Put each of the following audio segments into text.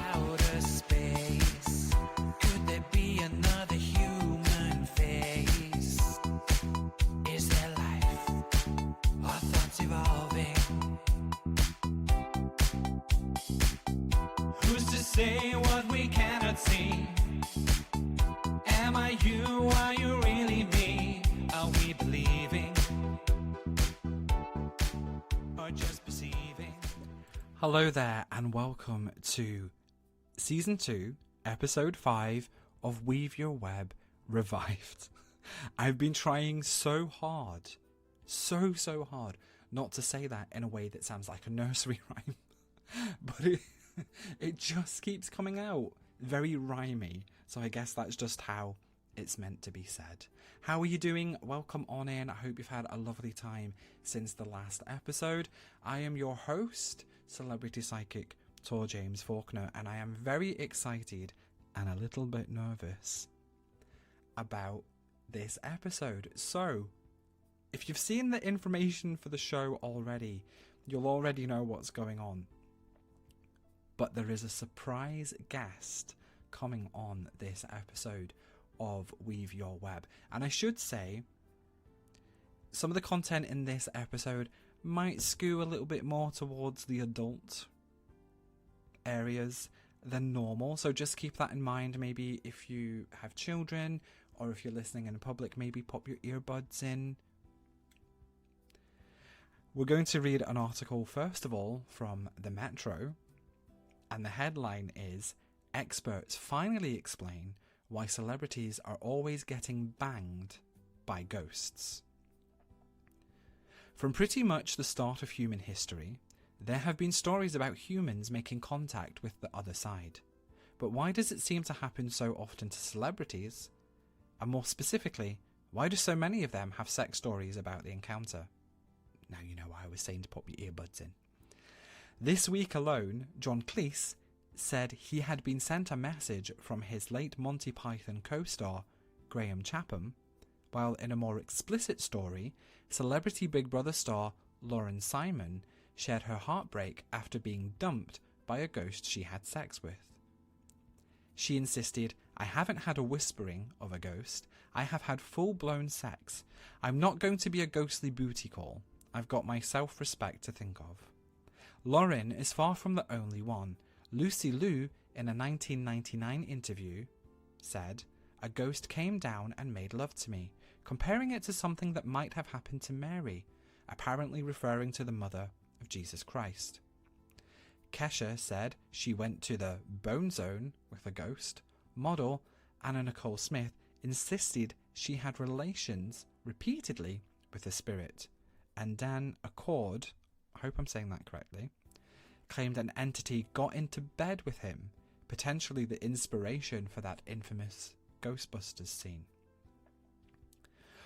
outer space? Could there be another human face? Is there life? Are thoughts evolving? Who's to say what we cannot see? Am I you? Are you really me? Are we believing? Or just perceiving? Hello there and welcome to Season 2, Episode 5 of Weave Your Web Revived. I've been trying so hard not to say that in a way that sounds like a nursery rhyme. But it just keeps coming out very rhymey. So I guess that's just how it's meant to be said. How are you doing? Welcome on in. I hope you've had a lovely time since the last episode. I am your host, celebrity psychic Tor James Faulkner, and I am very excited and a little bit nervous about this episode. So, if you've seen the information for the show already, you'll already know what's going on. But there is a surprise guest coming on this episode of Weave Your Web. And I should say, some of the content in this episode might skew a little bit more towards the adult areas than normal. So just keep that in mind. Maybe if you have children or if you're listening in public, maybe pop your earbuds in. We're going to read an article, first of all, from the Metro. And the headline is, "Experts finally explain why celebrities are always getting banged by ghosts." From pretty much the start of human history, there have been stories about humans making contact with the other side. But why does it seem to happen so often to celebrities? And more specifically, why do so many of them have sex stories about the encounter? Now you know why I was saying to pop your earbuds in. This week alone, John Cleese said he had been sent a message from his late Monty Python co-star, Graham Chapham, while in a more explicit story, celebrity Big Brother star Lauren Simon shared her heartbreak after being dumped by a ghost she had sex with. She insisted, "I haven't had a whispering of a ghost, I have had full-blown sex. I'm not going to be a ghostly booty call. I've got my self-respect to think of." Lauren is far from the only one. Lucy Liu, in a 1999 interview, said, "A ghost came down and made love to me, comparing it to something that might have happened to Mary, apparently referring to the mother of Jesus Christ." Kesha said she went to the Bone Zone with a ghost. Model Anna Nicole Smith insisted she had relations repeatedly with a spirit. And Dan Accord, I hope I'm saying that correctly, claimed an entity got into bed with him, potentially the inspiration for that infamous Ghostbusters scene.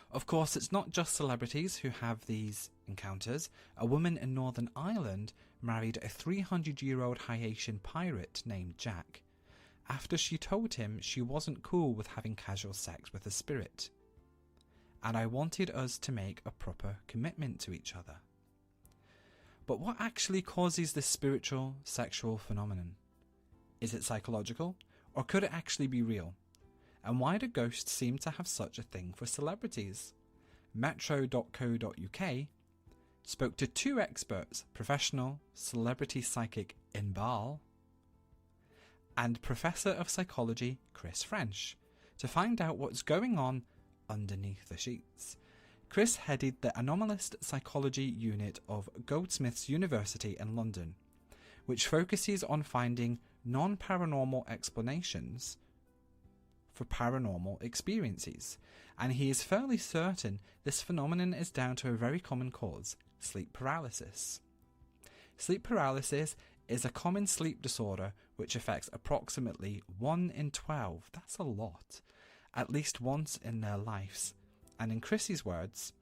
Of course, it's not just celebrities who have these encounters. A woman in Northern Ireland married a 300-year-old Haitian pirate named Jack after she told him she wasn't cool with having casual sex with a spirit. "And I wanted us to make a proper commitment to each other." But what actually causes this spiritual, sexual phenomenon? Is it psychological, or could it actually be real? And why do ghosts seem to have such a thing for celebrities? Metro.co.uk spoke to two experts, professional celebrity psychic Inbaal and Professor of Psychology Chris French, to find out what's going on underneath the sheets. Chris headed the Anomalist Psychology Unit of Goldsmiths University in London, which focuses on finding non-paranormal explanations for paranormal experiences, and he is fairly certain this phenomenon is down to a very common cause: sleep paralysis. Sleep paralysis is a common sleep disorder which affects approximately 1 in 12, that's a lot, at least once in their lives. And in Chris's words,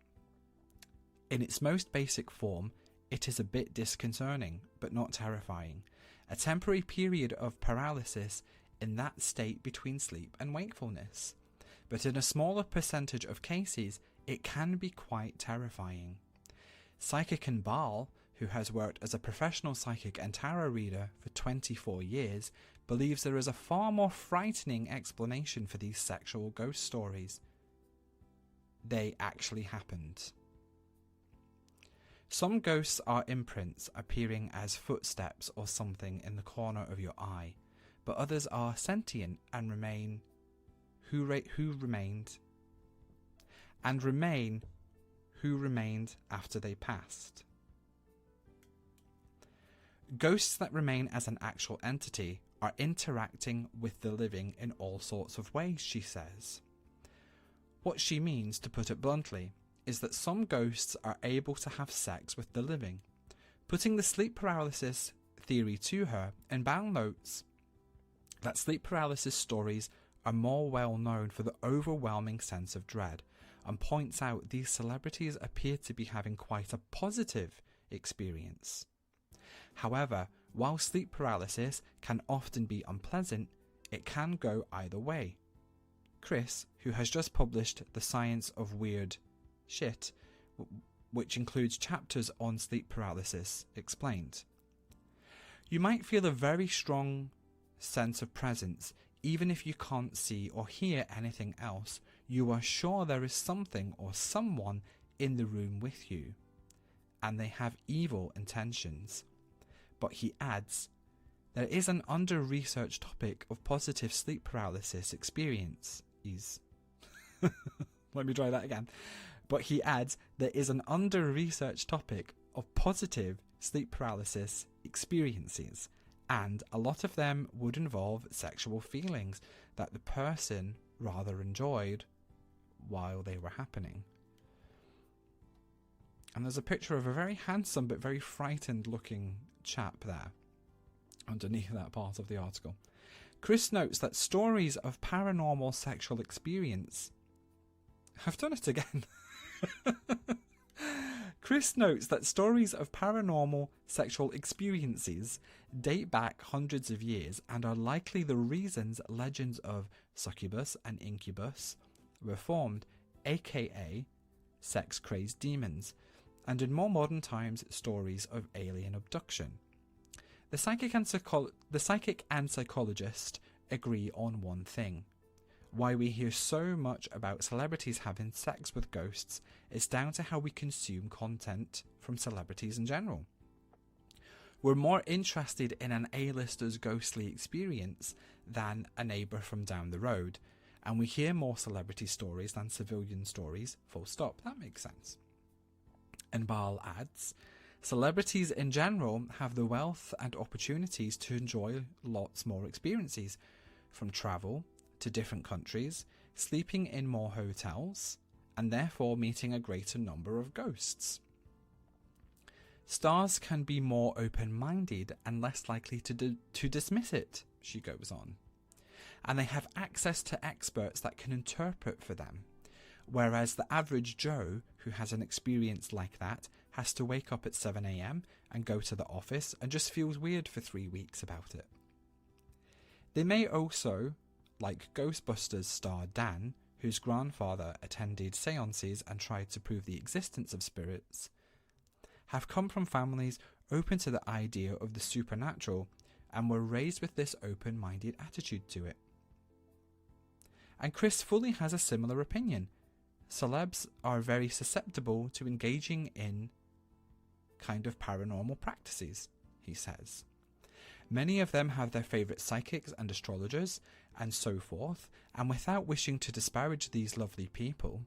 in its most basic form, it is a bit disconcerting, but not terrifying. A temporary period of paralysis in that state between sleep and wakefulness. But in a smaller percentage of cases, it can be quite terrifying. Psychic Inbaal, who has worked as a professional psychic and tarot reader for 24 years, believes there is a far more frightening explanation for these sexual ghost stories. They actually happened. Some ghosts are imprints appearing as footsteps or something in the corner of your eye, but others are sentient and remain who remained after they passed. Ghosts that remain as an actual entity are interacting with the living in all sorts of ways, she says. What she means, to put it bluntly, is that some ghosts are able to have sex with the living. Putting the sleep paralysis theory to her, Inbaal notes that sleep paralysis stories are more well known for the overwhelming sense of dread, and points out these celebrities appear to be having quite a positive experience. However, while sleep paralysis can often be unpleasant, it can go either way. Chris, who has just published The Science of Weird Shit, which includes chapters on sleep paralysis, explained. You might feel a very strong sense of presence, even if you can't see or hear anything else. You are sure there is something or someone in the room with you, and they have evil intentions. But he adds, there is an under-researched topic of positive sleep paralysis experiences. Let me try that again. But he adds, there is an under-researched topic of positive sleep paralysis experiences, and a lot of them would involve sexual feelings that the person rather enjoyed while they were happening. And there's a picture of a very handsome but very frightened looking chap there underneath that part of the article. Chris notes that stories of paranormal sexual experience... I've done it again. Chris notes that stories of paranormal sexual experiences date back hundreds of years and are likely the reasons legends of succubus and incubus were formed, aka sex-crazed demons, and in more modern times stories of alien abduction. The psychic and psychologist agree on one thing. Why we hear so much about celebrities having sex with ghosts is down to how we consume content from celebrities in general. We're more interested in an A-lister's ghostly experience than a neighbour from down the road, and we hear more celebrity stories than civilian stories, full stop. That makes sense. Inbaal adds, celebrities in general have the wealth and opportunities to enjoy lots more experiences, from travel to different countries, sleeping in more hotels, and therefore meeting a greater number of ghosts. Stars can be more open-minded and less likely to dismiss it, she goes on. And they have access to experts that can interpret for them, whereas the average Joe who has an experience like that has to wake up at 7 a.m. and go to the office and just feels weird for 3 weeks about it. They may also, like Ghostbusters star Dan, whose grandfather attended seances and tried to prove the existence of spirits, have come from families open to the idea of the supernatural and were raised with this open-minded attitude to it. And Chris fully has a similar opinion. Celebs are very susceptible to engaging in kind of paranormal practices, he says. Many of them have their favourite psychics and astrologers and so forth, and without wishing to disparage these lovely people,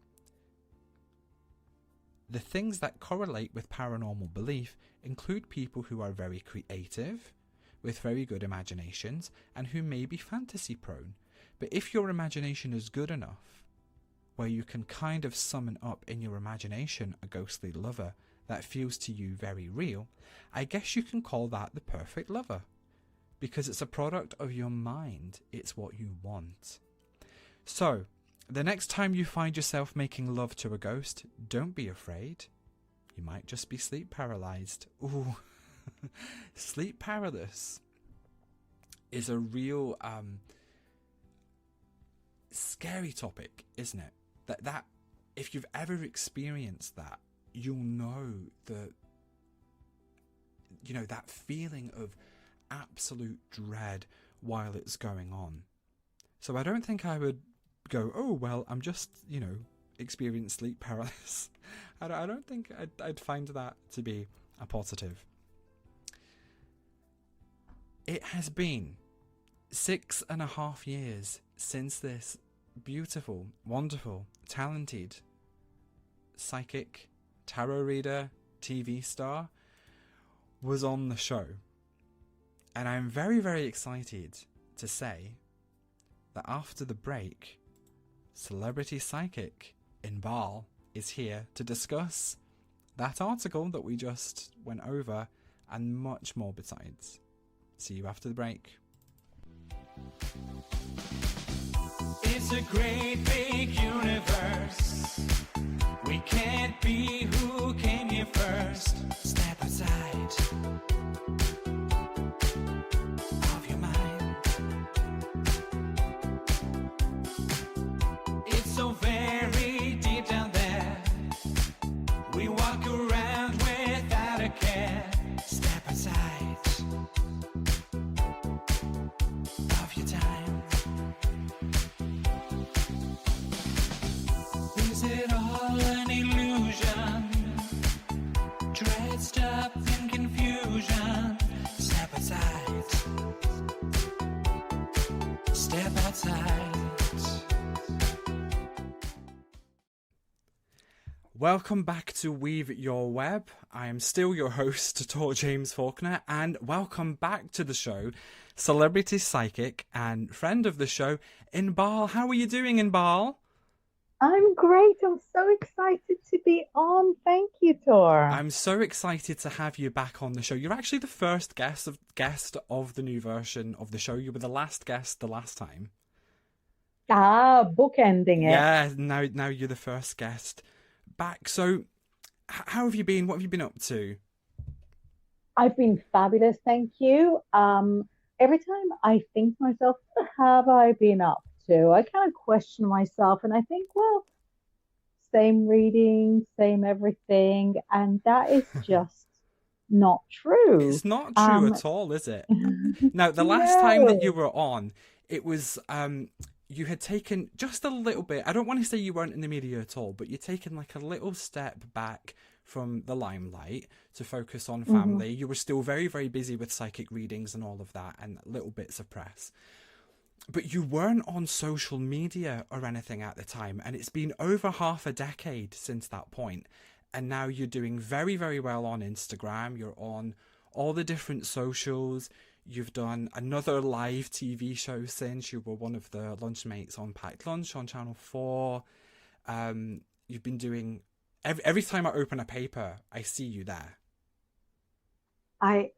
the things that correlate with paranormal belief include people who are very creative, with very good imaginations, and who may be fantasy prone. But if your imagination is good enough, where you can kind of summon up in your imagination a ghostly lover that feels to you very real, I guess you can call that the perfect lover. Because it's a product of your mind, it's what you want. So, the next time you find yourself making love to a ghost, don't be afraid. You might just be sleep paralyzed. Ooh, sleep paralysis is a real scary topic, isn't it? That if you've ever experienced that, you'll know the that feeling of absolute dread while it's going on. So I don't think I would go, oh, well, I'm just, experience sleep paralysis. I don't think I'd find that to be a positive. It has been 6.5 years since this beautiful, wonderful, talented psychic, tarot reader, TV star was on the show. And I'm very, very excited to say that after the break, celebrity psychic Inbaal is here to discuss that article that we just went over and much more besides. See you after the break. It's a great big universe. We can't be who came here first. Step aside of your mind. It's so very deep down there. We walk around without a care. Step aside of your time. Is it all an illusion? Dressed up in confusion. Step aside. Step outside. Welcome back to Weave Your Web. I am still your host, Tor James Faulkner, and welcome back to the show, celebrity psychic and friend of the show, Inbaal. How are you doing, Inbaal? I'm great. I'm so excited to be on. Thank you, Tor. I'm so excited to have you back on the show. You're actually the first guest of the new version of the show. You were the last guest the last time. Bookending it. Yeah, now you're the first guest back. So how have you been? What have you been up to? I've been fabulous, thank you. Every time I think to myself, what have I been up to? I kind of question myself and I think, well, same reading, same everything, and that is just not true. It's not true at all, is it? Now, the last time that you were on, it was you had taken just a little bit. I don't want to say you weren't in the media at all, but you'd taken like a little step back from the limelight to focus on family. You were still very, very busy with psychic readings and all of that and little bits of press. But you weren't on social media or anything at the time, and it's been over half a decade since that point. And now you're doing very, very well on Instagram. You're on all the different socials. You've done another live TV show since. You were one of the lunchmates on Packed Lunch on Channel 4. You've been doing... Every time I open a paper, I see you there. I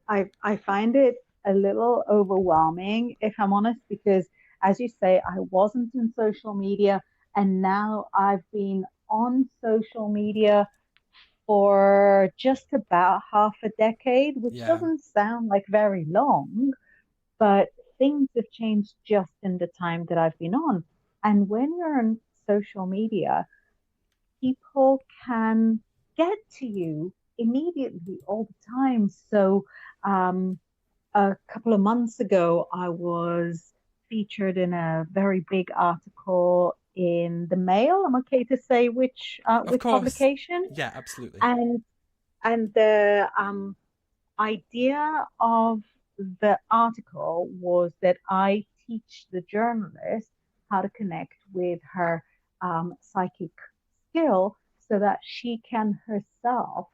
find it a little overwhelming, if I'm honest, because as you say, I wasn't in social media, and now I've been on social media for just about half a decade, which doesn't sound like very long, but things have changed just in the time that I've been on. And when you're on social media, people can get to you immediately all the time. So a couple of months ago, I was featured in a very big article in the Mail. I'm okay to say which publication? Yeah, absolutely. And the idea of the article was that I teach the journalist how to connect with her psychic skill so that she can herself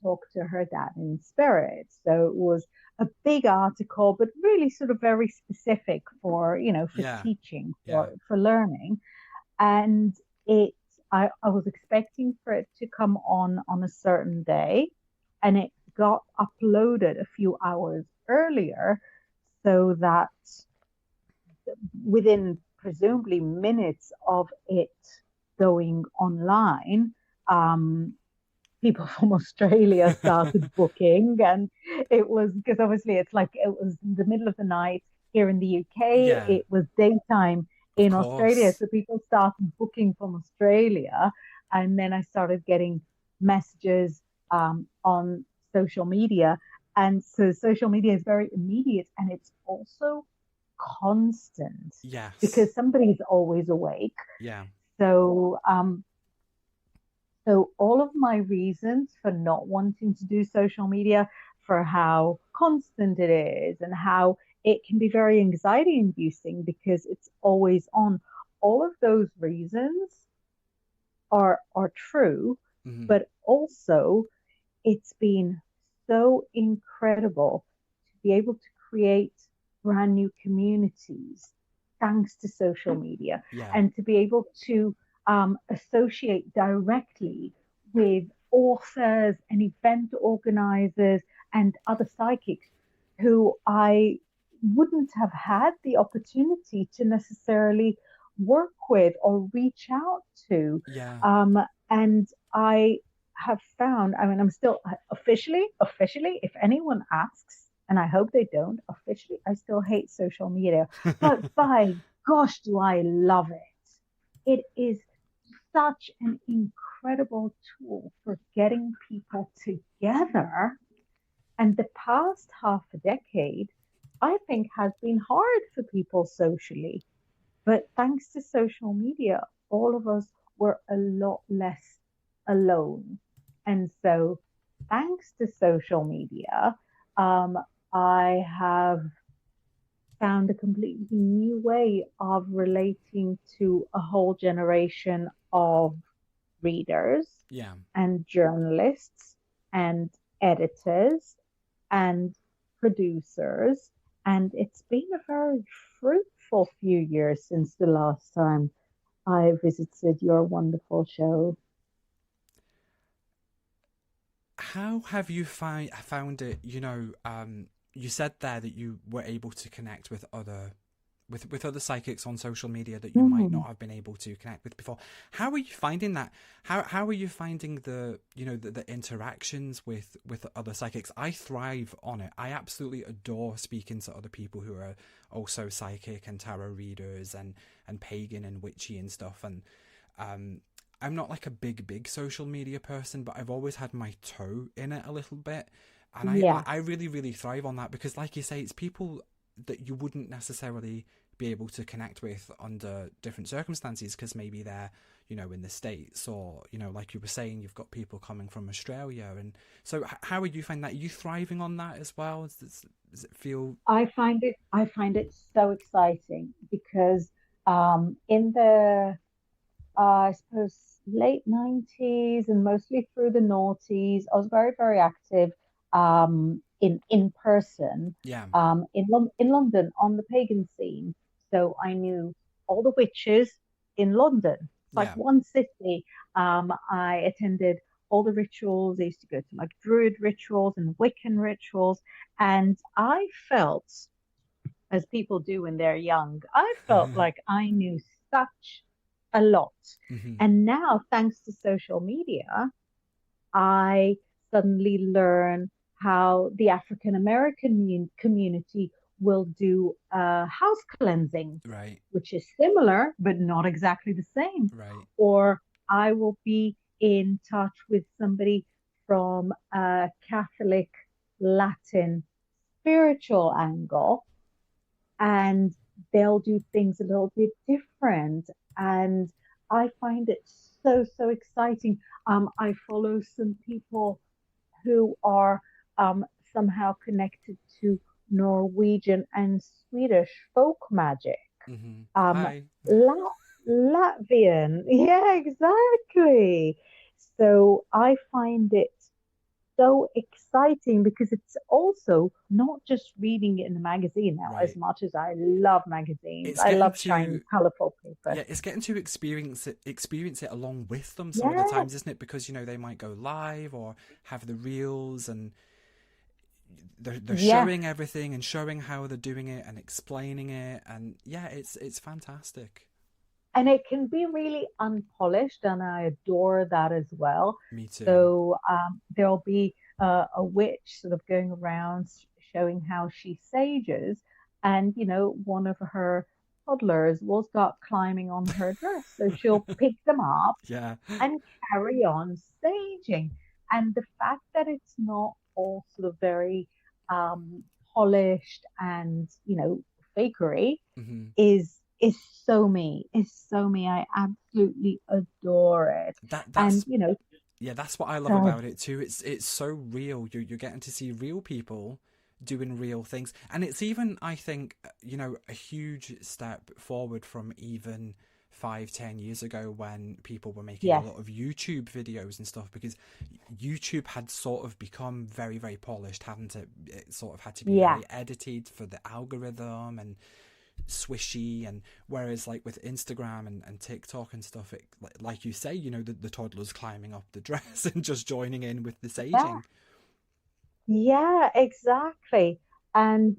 talk to her dad in spirit. So it was a big article, but really sort of very specific for, for teaching, for learning. And I was expecting for it to come on a certain day, and it got uploaded a few hours earlier so that within presumably minutes of it going online, people from Australia started booking, and it was because obviously it was the middle of the night here in the UK. It was daytime in Australia, so people started booking from Australia, and then I started getting messages on social media, And so social media is very immediate and it's also constant Yes. because somebody's always awake. Yeah. So, so all of my reasons for not wanting to do social media, for how constant it is and how it can be very anxiety inducing because it's always on, all of those reasons are true, Hmm. but also it's been so incredible to be able to create brand new communities thanks to social media Yeah. and to be able to associate directly with authors and event organizers and other psychics who I wouldn't have had the opportunity to necessarily work with or reach out to. Yeah. Um, and I have found, I mean, I'm still officially, if anyone asks, and I hope they don't, officially, I still hate social media. But by gosh, do I love it. It is such an incredible tool for getting people together. And the past half a decade, I think, has been hard for people socially. But thanks to social media, all of us were a lot less alone. And so, thanks to social media, um, I have found a completely new way of relating to a whole generation of readers Yeah. and journalists and editors and producers. And it's been a very fruitful few years since the last time I visited your wonderful show. How have you found it? You said there that you were able to connect with other with other psychics on social media that you might Mm, not have been able to connect with before. How are you finding that? How are you finding the interactions with other psychics? I thrive on it. I absolutely adore speaking to other people who are also psychic and tarot readers and pagan and witchy and stuff. And um, I'm not like a big social media person, but I've always had my toe in it a little bit. And I yes. really, really thrive on that because, like you say, it's people that you wouldn't necessarily be able to connect with under different circumstances because maybe they're, in the States or, like you were saying, you've got people coming from Australia. And so, how would you find that? Are you thriving on that as well? Does it feel. I find it so exciting because in the I suppose late 90s and mostly through the noughties. I was very, very active in person Yeah, in London on the pagan scene. So I knew all the witches in London. It's like yeah. one city. I attended all the rituals. I used to go to like Druid rituals and Wiccan rituals. And I felt, as people do when they're young, I felt like I knew such a lot. Hmm. And now, thanks to social media, I suddenly learn how the African American community will do house cleansing, Right, which is similar, but not exactly the same. right. Or I will be in touch with somebody from a Catholic Latin spiritual angle and they'll do things a little bit different. And I find it so, so exciting. I follow some people who are somehow connected to Norwegian and Swedish folk magic. Hmm. Um, Hi. La- Latvian, yeah, exactly. So I find it so exciting because it's also not just reading it in the magazine now, as Right. much as I love magazines. It's I getting love shiny, to colorful paper. Yeah, it's getting to experience it along with them some of the Yes, times, isn't it? Because they might go live or have the reels and they're yes. showing everything and showing how they're doing it and explaining it, and yeah, it's fantastic. And it can be really unpolished, and I adore that as well. Me too. So there'll be a witch sort of going around showing how she sages, and one of her toddlers will start climbing on her dress, so she'll pick them up Yeah. and carry on staging. And the fact that it's not all sort of very um, polished and, fakery Hmm. is so me. Is so me. I absolutely adore it. That And, that's Yeah, that's what I love God, about it too. It's so real. You're getting to see real people doing real things, and it's even, I think, a huge step forward from even 5, 10 years ago when people were making a yes, lot of YouTube videos and stuff, because YouTube had sort of become very, very polished, hadn't it? It sort of had to be yeah, very edited for the algorithm and swishy, and whereas like with Instagram and TikTok and stuff, it, like you say, the toddlers climbing up the dress and just joining in with the yeah, saging. yeah, exactly. And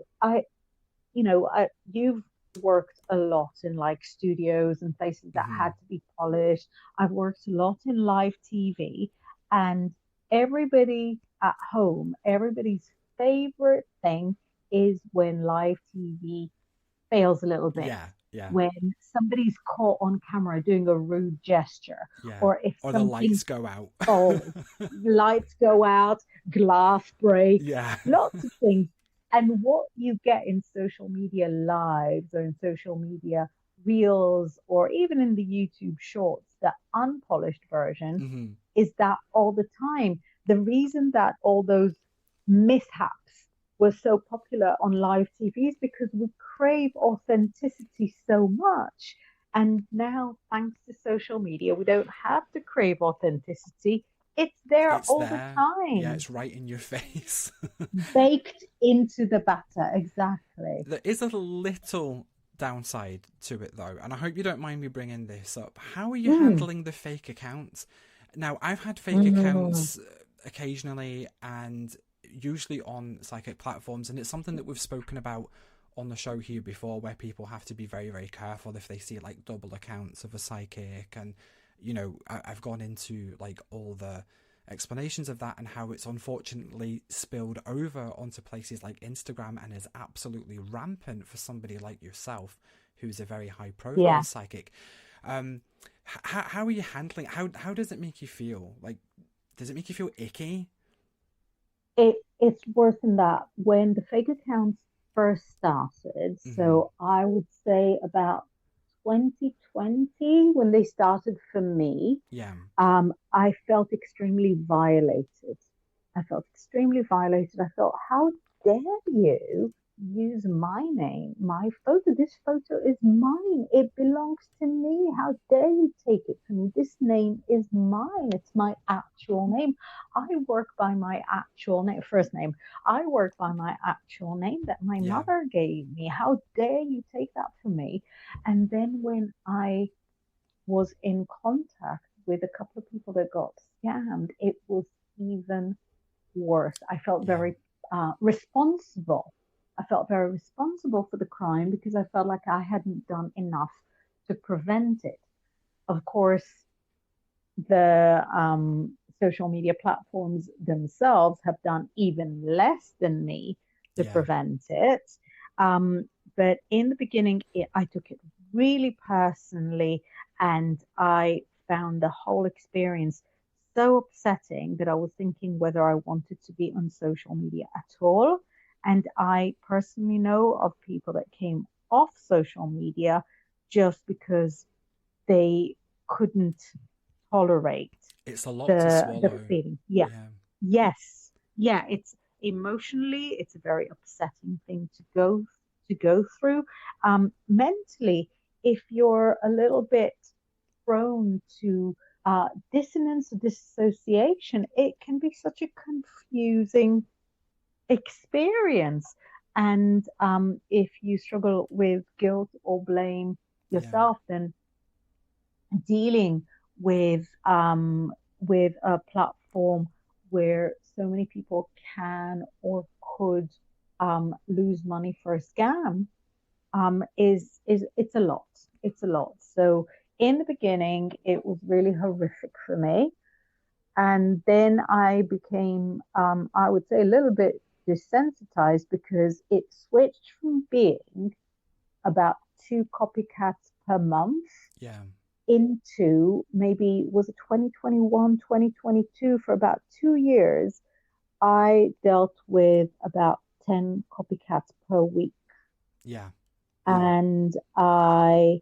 you've worked a lot in like studios and places that had Hmm. to be polished. I've worked a lot in live TV, and everybody at home, everybody's favorite thing is when live TV fails a little bit, Yeah, yeah, when somebody's caught on camera doing a rude gesture, yeah. or if Or the something lights go out. falls, lights go out, glass breaks, Yeah. lots of things. And what you get in social media lives or in social media reels or even in the YouTube shorts, the unpolished version, Hmm. is that all the time. The reason that all those mishaps were so popular on live TV is because we crave authenticity so much. And now, thanks to social media, we don't have to crave authenticity. It's there It's all the there. Yeah, time, it's right in your face. baked into the batter. Exactly. There is a little downside to it though, and I hope you don't mind me bringing this up. How are you Mm. handling the fake accounts? Now, I've had fake Mm. accounts occasionally, and usually on psychic platforms, and it's something that we've spoken about on the show here before, where people have to be very, very careful if they see like double accounts of a psychic. And I've gone into like all the explanations of that and how it's unfortunately spilled over onto places like Instagram and is absolutely rampant for somebody like yourself, who's a very high profile Yeah. psychic. um how are you handling, how does it make you feel? Like, does it make you feel icky? It's worse than that. When the fake accounts first started, Hmm. so I would say about 2020, when they started for me, Yeah. I felt extremely violated. I felt extremely violated. I thought, how dare you use my name, my photo? This photo is mine. It belongs to me. How dare you take it from me? This name is mine. It's my actual name. I work by my actual name, first name. I work by my actual name that my Yeah. mother gave me. How dare you take that from me? And then when I was in contact with a couple of people that got scammed, it was even worse. I felt Yeah. very responsible. I felt very responsible for the crime because I felt like I hadn't done enough to prevent it. Of course, the social media platforms themselves have done even less than me to Yeah. prevent it. Um, but in the beginning, I took it really personally, and I found the whole experience so upsetting that I was thinking whether I wanted to be on social media at all. And I personally know of people that came off social media just because they couldn't tolerate It's a lot to the swallow. feeling. Yeah. Yeah. Yes. Yeah. It's emotionally, it's a very upsetting thing to go through. Mentally, if you're a little bit prone to dissonance or dissociation, it can be such a confusing experience. And if you struggle with guilt or blame Yeah. yourself, then dealing with a platform where so many people can or could lose money for a scam is it's a lot. It's a lot. So in the beginning, it was really horrific for me, and then I became, I would say, a little bit desensitized because it switched from being about two copycats per month Yeah. into maybe was it 2021, 2022 for about 2 years. I dealt with about 10 copycats per week. Yeah. Yeah. And I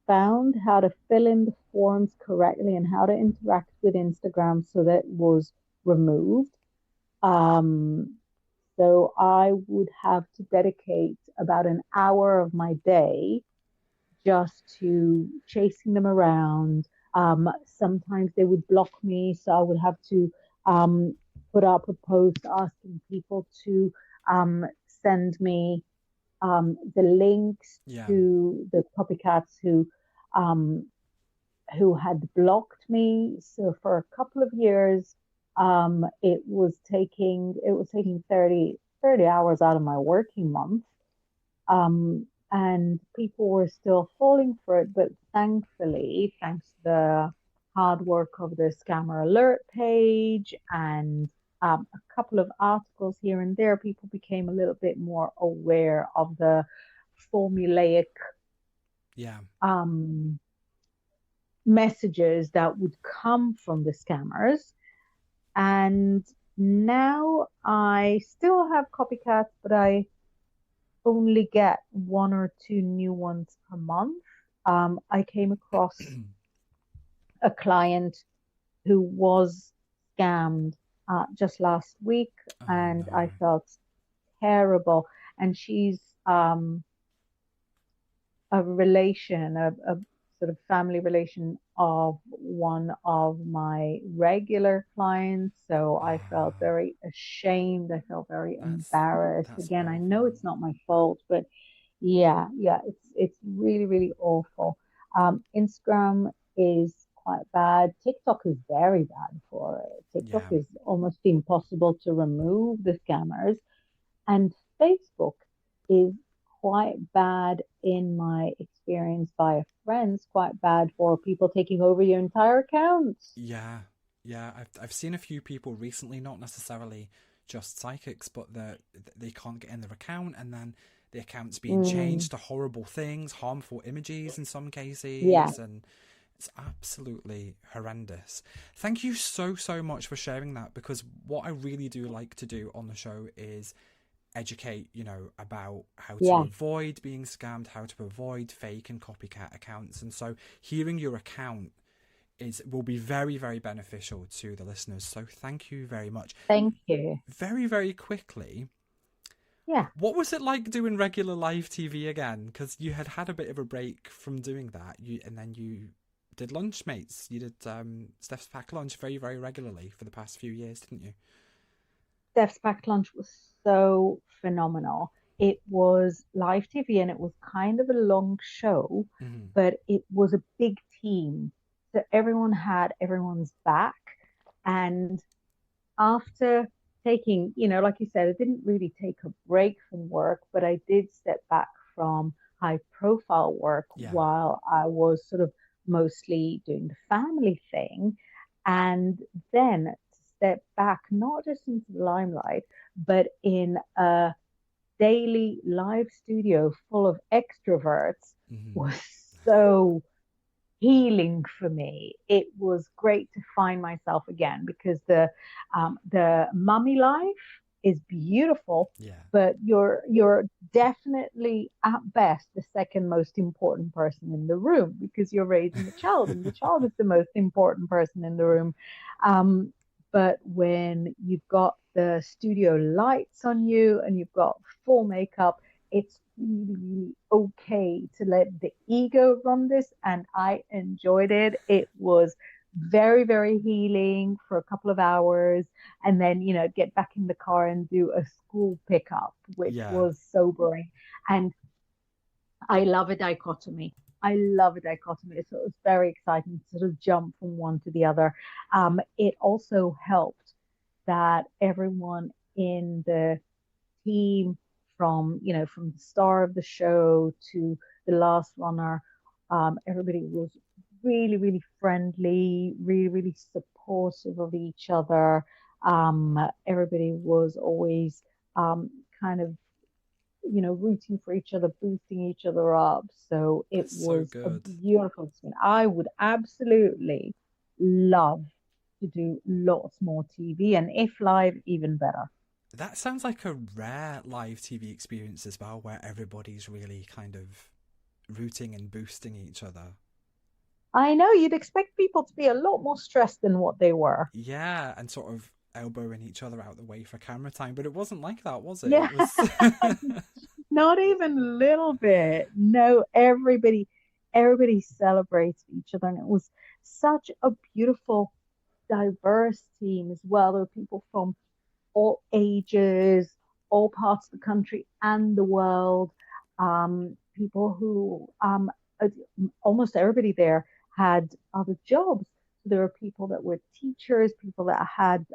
found how to fill in the forms correctly and how to interact with Instagram so that it was removed. Um, so I would have to dedicate about an hour of my day just to chasing them around. Sometimes they would block me, so I would have to um, put up a post asking people to send me the links Yeah. to the copycats um, who had blocked me. So for a couple of years, it was taking 30 hours out of my working month. And people were still falling for it, but thankfully, thanks to the hard work of the scammer alert page and a couple of articles here and there, people became a little bit more aware of the formulaic Yeah. um, messages that would come from the scammers. And now I still have copycats, but I only get one or two new ones per month. I came across a client who was scammed just last week, Oh and I no. felt terrible. And she's a relation, a sort of family relation of one of my regular clients. So I felt Ah, very ashamed. I felt very that's embarrassed. that's Again, I know awful. it's not my fault, but yeah, it's really, really awful. Instagram is quite bad. TikTok is very bad for it. TikTok Yeah. is almost impossible to remove the scammers. And Facebook is quite bad in my experience via friends, quite bad for people taking over your entire accounts. Yeah. Yeah. I've seen a few people recently, not necessarily just psychics, but they can't get in their account, and then the account's being Mm, changed to horrible things, harmful images in some yeah, cases, and it's absolutely horrendous. Thank you so, so much for sharing that, because what I really do like to do on the show is educate, about how to yeah. avoid being scammed, how to avoid fake and copycat accounts. And so hearing your account will be very, very beneficial to the listeners. So thank you very much. Thank you. Very, very quickly, Yeah. what was it like doing regular live TV again? Because you had a bit of a break from doing that, and then you did Lunchmates. You did Steph's Pack Lunch very, very regularly for the past few years, didn't you? Steph's Packed Lunch was so phenomenal. It was live TV and it was kind of a long show, Hmm. but it was a big team. So everyone had everyone's back. And after taking, like you said, I didn't really take a break from work, but I did step back from high profile work Yeah. while I was sort of mostly doing the family thing. And then to step back, not just into the limelight, but in a daily live studio full of extroverts Hmm. was so healing for me. It was great to find myself again because the mummy life is beautiful, Yeah. but you're definitely at best the second most important person in the room because you're raising a child, and the child is the most important person in the room. Um, but when you've got the studio lights on you and you've got full makeup, it's really, really okay to let the ego run this. And I enjoyed it. It was very, very healing for a couple of hours. And then, get back in the car and do a school pickup, which Yeah. was sobering. And I love a dichotomy. I love a dichotomy. So it was very exciting to sort of jump from one to the other. It also helped that everyone in the team from the star of the show to the last runner, everybody was really, really friendly, really, really supportive of each other. Everybody was always kind of rooting for each other, boosting each other up. So it That's so was a good. beautiful experience. I would absolutely love to do lots more TV, and if live, even better. That sounds like a rare live TV experience as well, where everybody's really kind of rooting and boosting each other. I know you'd expect people to be a lot more stressed than what they were. Yeah, and sort of elbowing each other out the way for camera time, but it wasn't like that, was it? Yeah, It was. not even a little bit. No, everybody celebrates each other, and it was such a beautiful, diverse team as well. There were people from all ages, all parts of the country and the world. People who uh, almost everybody there had other jobs. So there were people that were teachers, people that had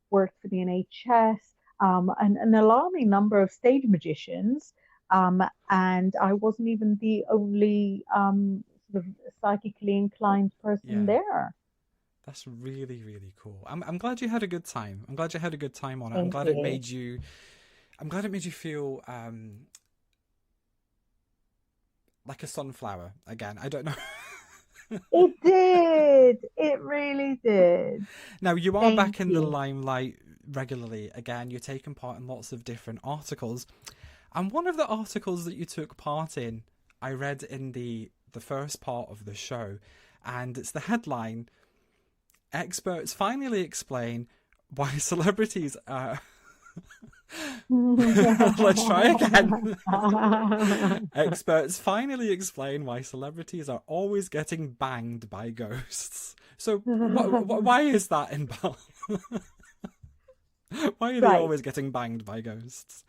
worked for the NHS, and an alarming number of stage magicians. And I wasn't even the only sort of psychically inclined person Yeah, there. that's really, really cool. I'm glad you had a good time. I'm glad you had a good time on it. I'm Thank glad it you. made you. I'm glad it made you feel like a sunflower again. I don't know. It did. It really did. Now, you are Thank back in the you. limelight regularly again. You're taking part in lots of different articles. And one of the articles that you took part in, I read in the first part of the show, and it's the headline: Experts finally explain why celebrities are. Let's try again. Experts finally explain why celebrities are always getting banged by ghosts. So, why is that, Inbal? Why are they Right. always getting banged by ghosts?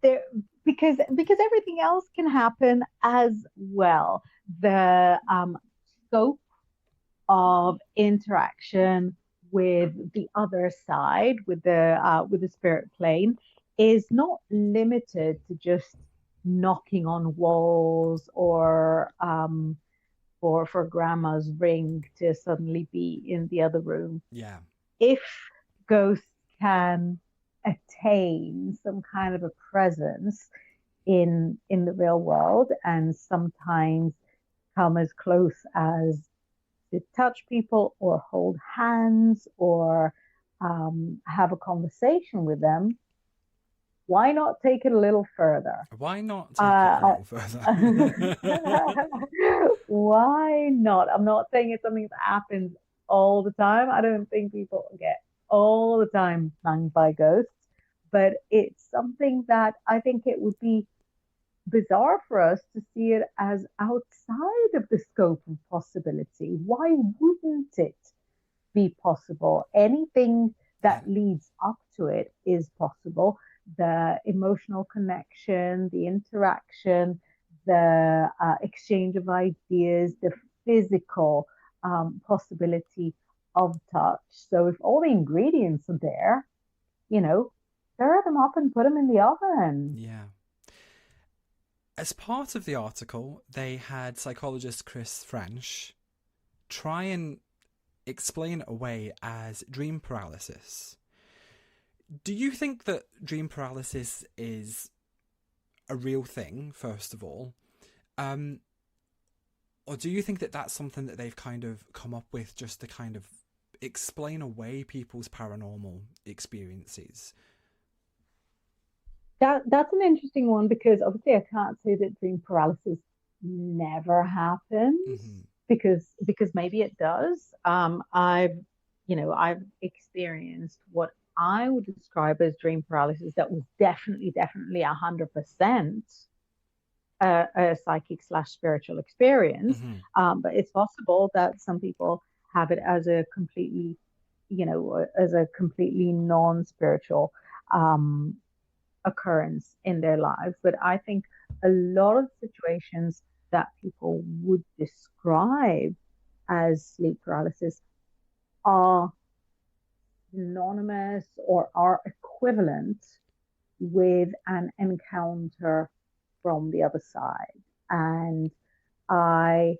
There, because everything else can happen as well. The scope of interaction with the other side, with the spirit plane, is not limited to just knocking on walls or for grandma's ring to suddenly be in the other room. Yeah, If ghosts can attain some kind of a presence in the real world and sometimes come as close as to touch people or hold hands or have a conversation with them, why not take it a little further? why not take it a Uh, little further? why not? I'm not saying it's something that happens all the time. I don't think people get all the time banged by ghosts, but it's something that I think it would be bizarre for us to see it as outside of the scope of possibility. Why wouldn't it be possible? Anything that Yeah. leads up to it is possible. The emotional connection, the interaction, the exchange of ideas, the physical possibility of touch. So if all the ingredients are there, you know, stir them up and put them in the oven. Yeah. As part of the article, they had psychologist Chris French try and explain it away as dream paralysis. Do you think that dream paralysis is a real thing, first of all? Um, or do you think that that's something that they've kind of come up with just to kind of explain away people's paranormal experiences? That's an interesting one because obviously I can't say that dream paralysis never happens Mm-hmm. because maybe it does. I've experienced what I would describe as dream paralysis that was definitely 100% a psychic slash spiritual experience. Mm-hmm. But it's possible that some people have it as a completely, as a completely non-spiritual um, occurrence in their lives. But I think a lot of situations that people would describe as sleep paralysis are synonymous or are equivalent with an encounter from the other side. And I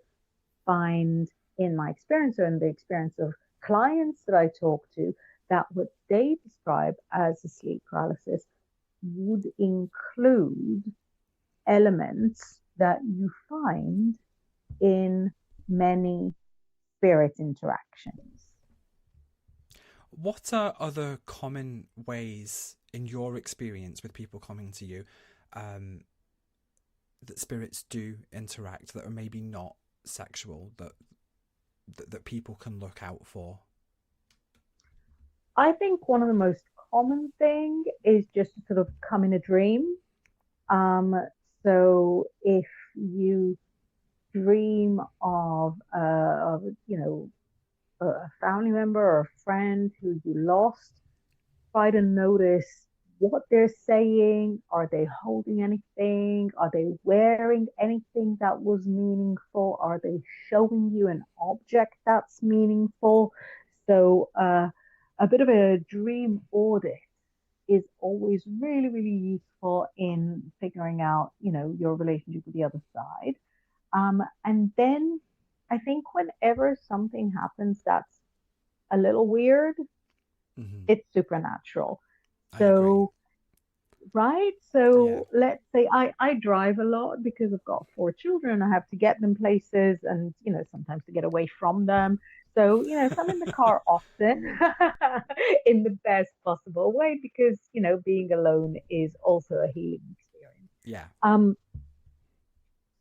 find in my experience or in the experience of clients that I talk to that what they describe as a sleep paralysis would include elements that you find in many spirit interactions. What are other common ways in your experience with people coming to you that spirits do interact that are maybe not sexual, that people can look out for? I think one of the most common thing is just to sort of come in a dream. Um, so if you dream of a family member or a friend who you lost, try to notice what they're saying. Are they holding anything? Are they wearing anything that was meaningful? Are they showing you an object that's meaningful? So, a bit of a dream audit is always really, really useful in figuring out, your relationship with the other side. And then I think whenever something happens that's a little weird, Hmm. it's supernatural. I agree. So, right? Yeah. So let's say I drive a lot because I've got four children. I have to get them places and, sometimes to get away from them. So, so I'm in the car often in the best possible way because, being alone is also a healing experience. Yeah. Um,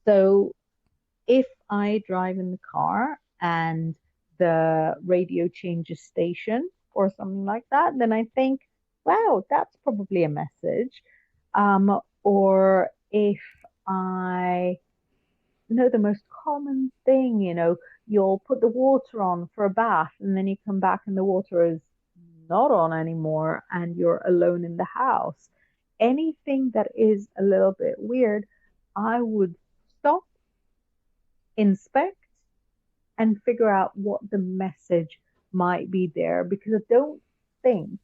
so if I drive in the car and the radio changes station or something like that, then I think, wow, that's probably a message. Or if I know the most common thing, you'll put the water on for a bath and then you come back and the water is not on anymore and you're alone in the house. Anything that is a little bit weird, I would stop, inspect, and figure out what the message might be there because I don't think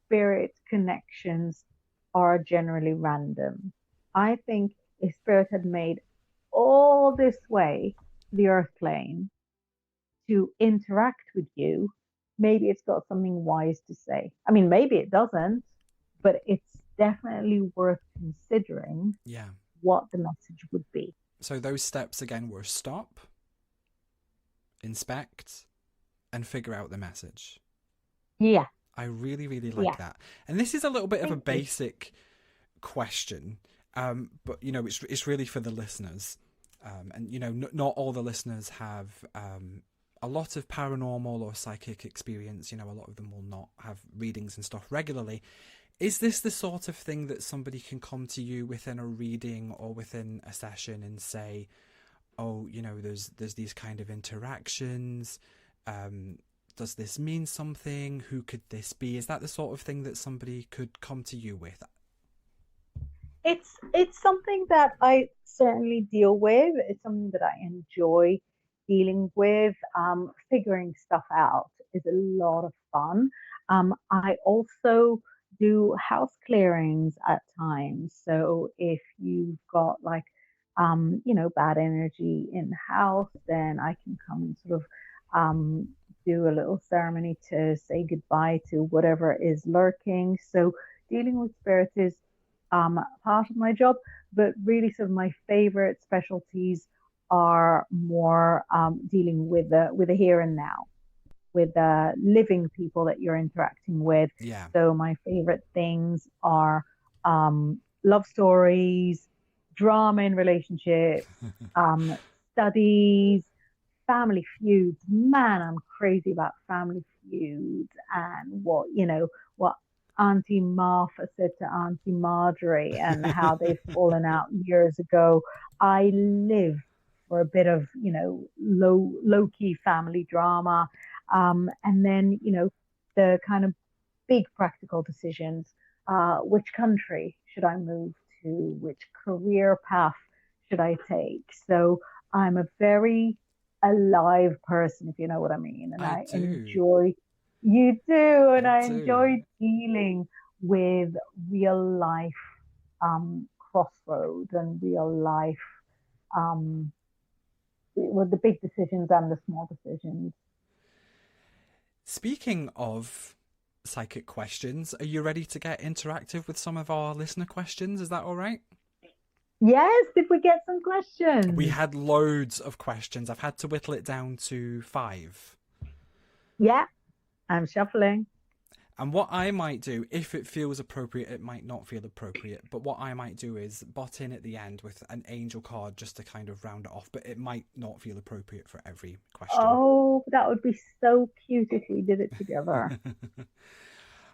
spirit connections are generally random. I think if spirit had made all this way to the earth plane to interact with you, maybe it's got something wise to say. I mean, maybe it doesn't, but it's definitely worth considering Yeah. what the message would be. So those steps again were stop, inspect, and figure out the message. Yeah, I really, really like yeah. that. And this is a little bit of a Thank you. basic question, but it's really for the listeners. And not all the listeners have a lot of paranormal or psychic experience. A lot of them will not have readings and stuff regularly. Is this the sort of thing that somebody can come to you within a reading or within a session and say, oh, there's these kind of interactions. Does this mean something? Who could this be? Is that the sort of thing that somebody could come to you with? It's something that I certainly deal with. It's something that I enjoy dealing with. Figuring stuff out is a lot of fun. I also do house clearings at times. So if you've got like bad energy in the house, then I can come and sort of do a little ceremony to say goodbye to whatever is lurking. So dealing with spirits is part of my job, but really sort of my favorite specialties are more dealing with the here and now, with the living people that you're interacting with. Yeah. So my favorite things are love stories, drama in relationships, um, studies, family feuds. Man, I'm crazy about family feuds and what Auntie Martha said to Auntie Marjorie and how they've fallen out years ago. I live for a bit of, low key family drama. And then, the kind of big practical decisions. Which country should I move to? Which career path should I take? So I'm a very alive person, if you know what I mean. And I I do. enjoy, you do, and I I do. enjoy dealing with real life crossroads and real life, um, with the big decisions and the small decisions. Speaking of psychic questions, are you ready to get interactive with some of our listener questions? Is that all right? Yes, did we get some We questions? had loads of questions. I've had to whittle it down to 5. Yeah, I'm shuffling. And what I might do, if it feels appropriate, it might not feel appropriate, but what I might do is butt in at the end with an angel card just to kind of round it off, but it might not feel appropriate for every question. Oh, that would be so cute if we did it together.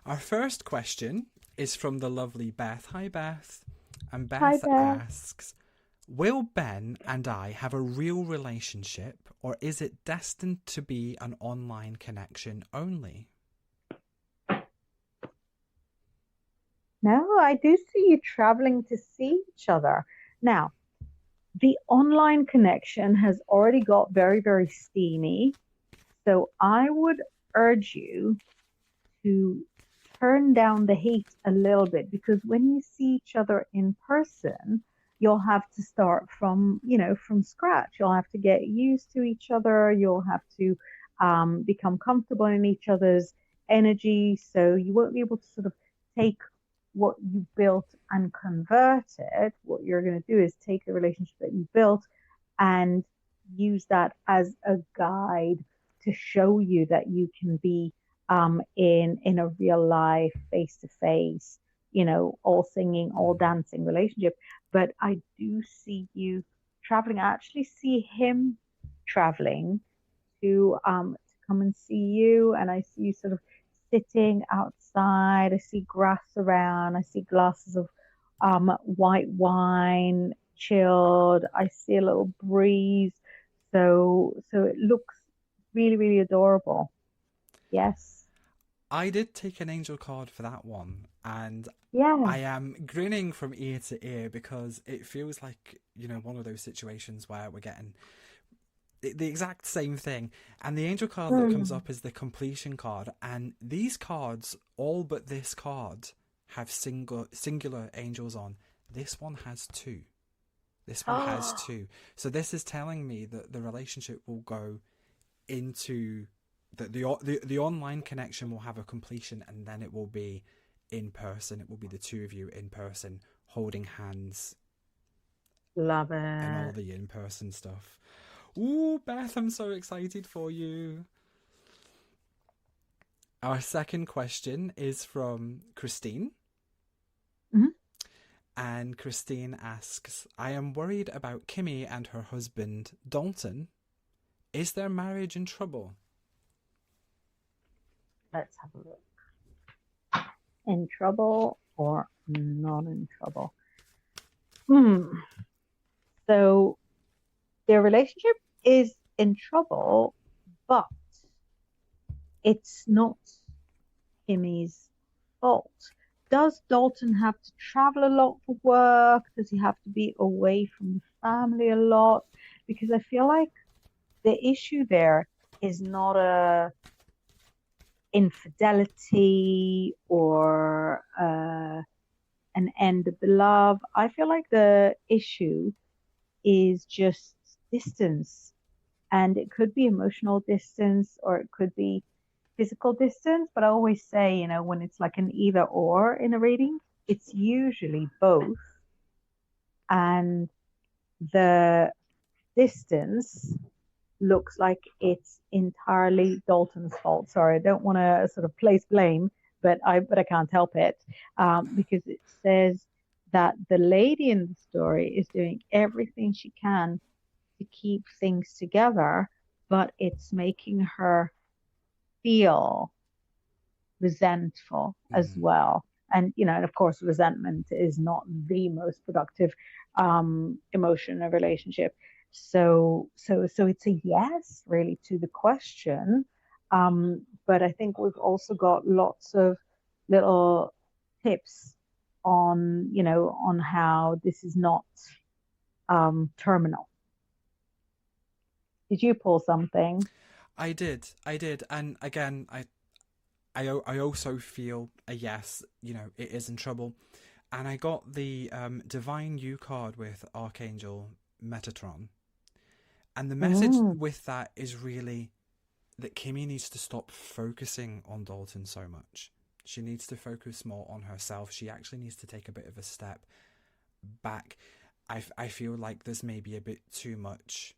Our first question is from the lovely Beth. Hi, Beth. And Hi, Beth Beth. asks, will Ben and I have a real relationship, or is it destined to be an online connection only? No, I do see you traveling to see each other. Now, the online connection has already got very, very steamy. So I would urge you to turn down the heat a little bit because when you see each other in person, you'll have to start from, from scratch. You'll have to get used to each other. You'll have to become comfortable in each other's energy. So you won't be able to sort of take what you built and convert it. What you're going to do is take the relationship that you built and use that as a guide to show you that you can be in a real life, face to face, all singing, all dancing relationship. But I do see you traveling. I actually see him traveling to come and see you, and I see you sort of sitting outside. I see grass around. I see glasses of white wine, chilled. I see a little breeze. So it looks really, really adorable. Yes. I did take an angel card for that one, and Yeah. I am grinning from ear to ear because it feels like, one of those situations where we're getting the exact same thing. And the angel card that comes Mm. up is the completion card, and these cards, all but this card, have singular angels on. This one has two. This one has Oh, two. So this is telling me that the relationship will go into the online connection will have a completion, and then it will be in person. It will be the two of you in person holding hands love and all it. the in person stuff. Ooh, Beth, I'm so excited for you. Our second question is from Christine. Mhm. And Christine asks, I am worried about Kimmy and her husband, Dalton. Is their marriage in trouble? Let's have a look. In trouble or not in trouble? Hmm. So their relationship is in trouble, but it's not Kimmy's fault. Does Dalton have to travel a lot for work? Does he have to be away from the family a lot? Because I feel like the issue there is not a infidelity or an end of the love. I feel like the issue is just distance. And it could be emotional distance or it could be physical distance. But I always say, when it's like an either or in a reading, it's usually both. And the distance looks like it's entirely Dalton's fault. Sorry, I don't want to sort of place blame, but I can't help it because it says that the lady in the story is doing everything she can to keep things together, but it's making her feel resentful as Mm. well. And of course, resentment is not the most productive emotion in a relationship. So it's a yes, really, to the question. But I think we've also got lots of little tips on how this is not terminal. Did you pull something? I did, and again, I also feel a yes. It is in trouble, and I got the Divine You card with Archangel Metatron, and the message Mm. with that is really that Kimmy needs to stop focusing on Dalton so much. She needs to focus more on herself. She actually needs to take a bit of a step back. I feel like there's maybe a bit too much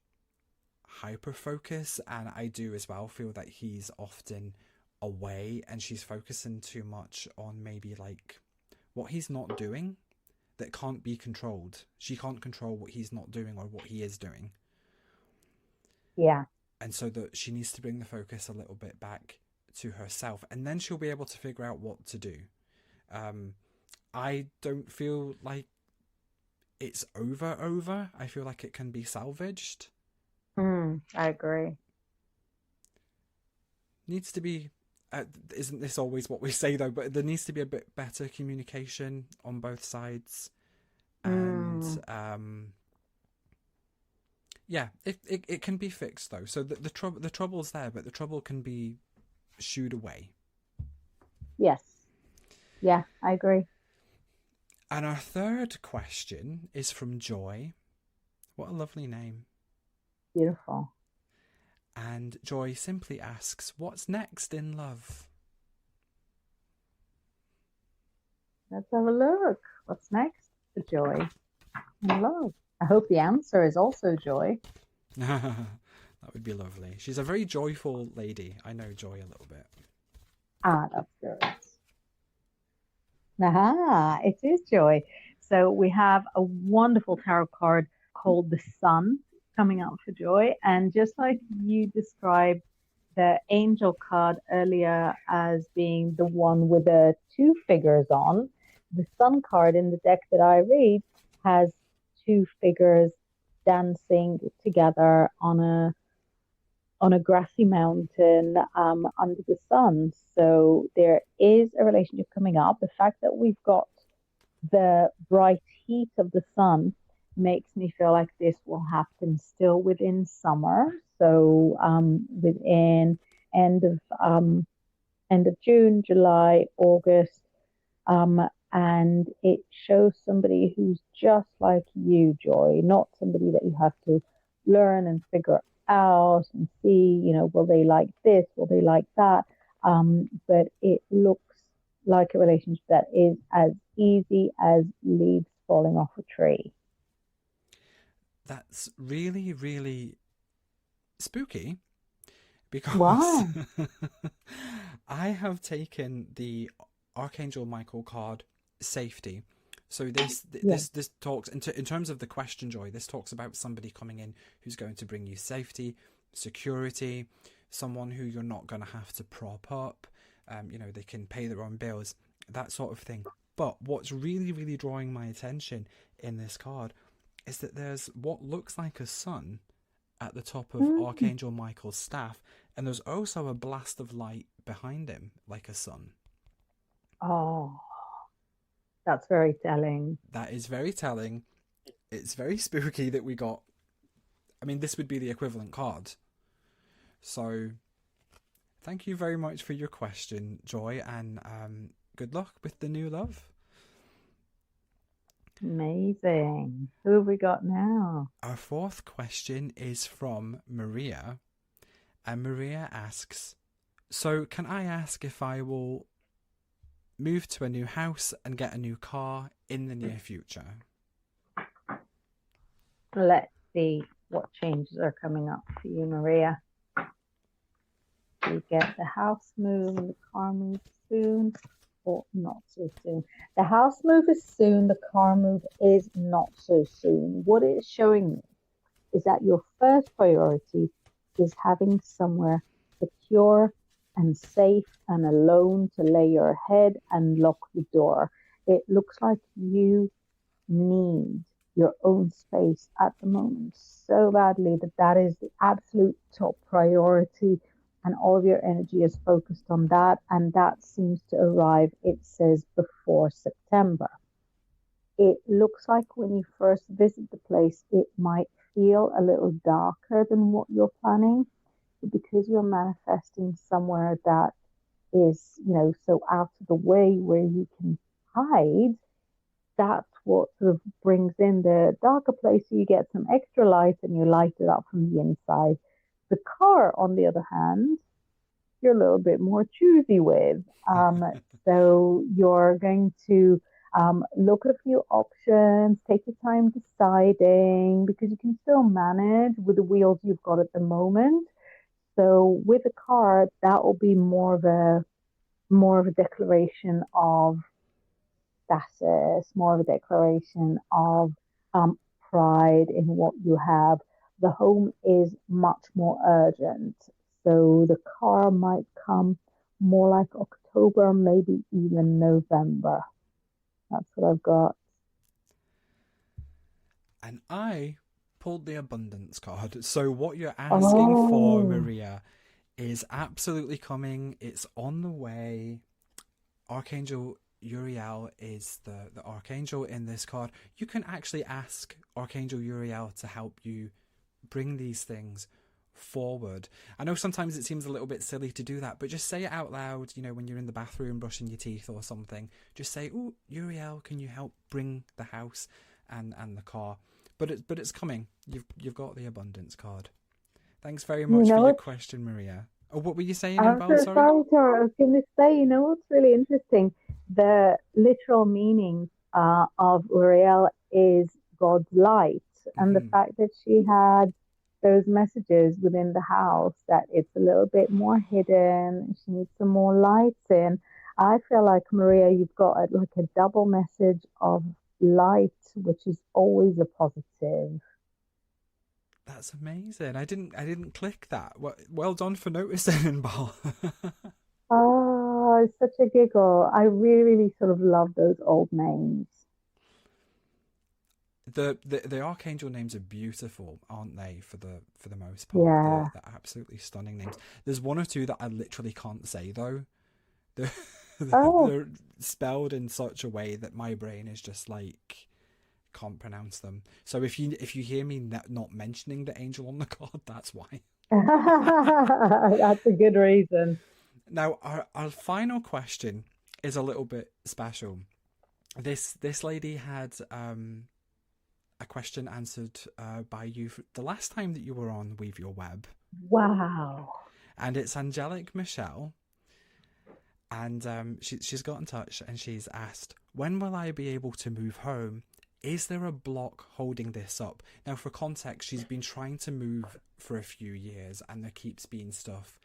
hyper focus, and I do as well feel that he's often away, and she's focusing too much on maybe like what he's not doing that can't be controlled. She can't control what he's not doing or what he is doing. Yeah. And so that she needs to bring the focus a little bit back to herself, and then she'll be able to figure out what to do. I don't feel like it's over. I feel like it can be salvaged. I agree. Needs to be, isn't this always what we say though, but there needs to be a bit better communication on both sides. And yeah, it can be fixed though. So the trouble's there, but the trouble can be shooed away. Yes. Yeah, I agree. And our third question is from Joy. What a lovely name. Beautiful. And Joy simply asks, what's next in love? Let's have a look. What's next for Joy in love? I hope the answer is also joy. That would be lovely. She's a very joyful lady. I know Joy a little bit. Ah, that's good. Aha, it is joy. So we have a wonderful tarot card called the Sun coming out for Joy. And just like you described the angel card earlier as being the one with the two figures on, the Sun card in the deck that I read has two figures dancing together on a grassy mountain under the sun. So there is a relationship coming up. The fact that we've got the bright heat of the sun makes me feel like this will happen still within summer. So within end of June, July, August, and it shows somebody who's just like you, Joy, not somebody that you have to learn and figure out and see, will they like this, will they like that, but it looks like a relationship that is as easy as leaves falling off a tree. That's really, really spooky, because wow. I have taken the Archangel Michael card, safety. So this talks in terms of the question, Joy, this talks about somebody coming in who's going to bring you safety, security, someone who you're not going to have to prop up. They can pay their own bills, that sort of thing. But what's really, really drawing my attention in this card is that there's what looks like a sun at the top of Archangel Michael's staff, and there's also a blast of light behind him, like a sun. Oh, that's very telling. That is very telling. It's very spooky that we got... I mean, this would be the equivalent card. So, thank you very much for your question, Joy, and good luck with the new love. Amazing. Who have we got now? Our fourth question is from Maria, and Maria asks, so can I ask if I will move to a new house and get a new car in the near future? Let's see what changes are coming up for you, Maria. You get the house move and the car move soon, or not so soon. The house move is soon, the car move is not so soon. What it's showing me is that your first priority is having somewhere secure and safe and alone to lay your head and lock the door. It looks like you need your own space at the moment so badly that is the absolute top priority, and all of your energy is focused on that, and that seems to arrive, it says, before September. It looks like when you first visit the place, it might feel a little darker than what you're planning, because you're manifesting somewhere that is, so out of the way where you can hide, that's what sort of brings in the darker place. So you get some extra light and you light it up from the inside. The car, on the other hand, you're a little bit more choosy with. So you're going to look at a few options, take your time deciding, because you can still manage with the wheels you've got at the moment. So with a card, that will be more of a declaration of status, more of a declaration of pride in what you have. The home is much more urgent. So the car might come more like October, maybe even November. That's what I've got. And I pulled the abundance card. So what you're asking for, Oh, Maria, is absolutely coming. It's on the way. Archangel Uriel is the archangel in this card. You can actually ask Archangel Uriel to help you bring these things forward. I know sometimes it seems a little bit silly to do that, but just say it out loud, when you're in the bathroom brushing your teeth or something. Just say, "Oh, Uriel, can you help bring the house and the car?" But it's coming. You've got the abundance card. Thanks very you much for know, your it's question, Maria. Oh, what were you saying, I'm Inbal? so Sorry? sorry, Tara. I was going to say, what's really interesting? The literal meaning of Uriel is God's light, and the Hmm. fact that she had those messages within the house that it's a little bit more hidden, she needs some more lights in. I feel like Maria, you've got like a double message of light, which is always a positive. That's amazing. I didn't click that. Well done for noticing, Inbal. Oh, it's such a giggle. I really, really sort of love those old names. The archangel names are beautiful, aren't they? For the most part, Yeah. they're absolutely stunning names. There's one or two that I literally can't say though. They're Oh, they're spelled in such a way that my brain is just like can't pronounce them. So if you hear me not mentioning the angel on the card, that's why. that's a good reason. Now our final question is a little bit special. This lady had a question answered by you the last time that you were on Weave Your Web, Wow. and it's Angelic Michelle, and she's got in touch and she's asked, "When will I be able to move home? Is there a block holding this up?" Now, for context, she's been trying to move for a few years, and there keeps being stuff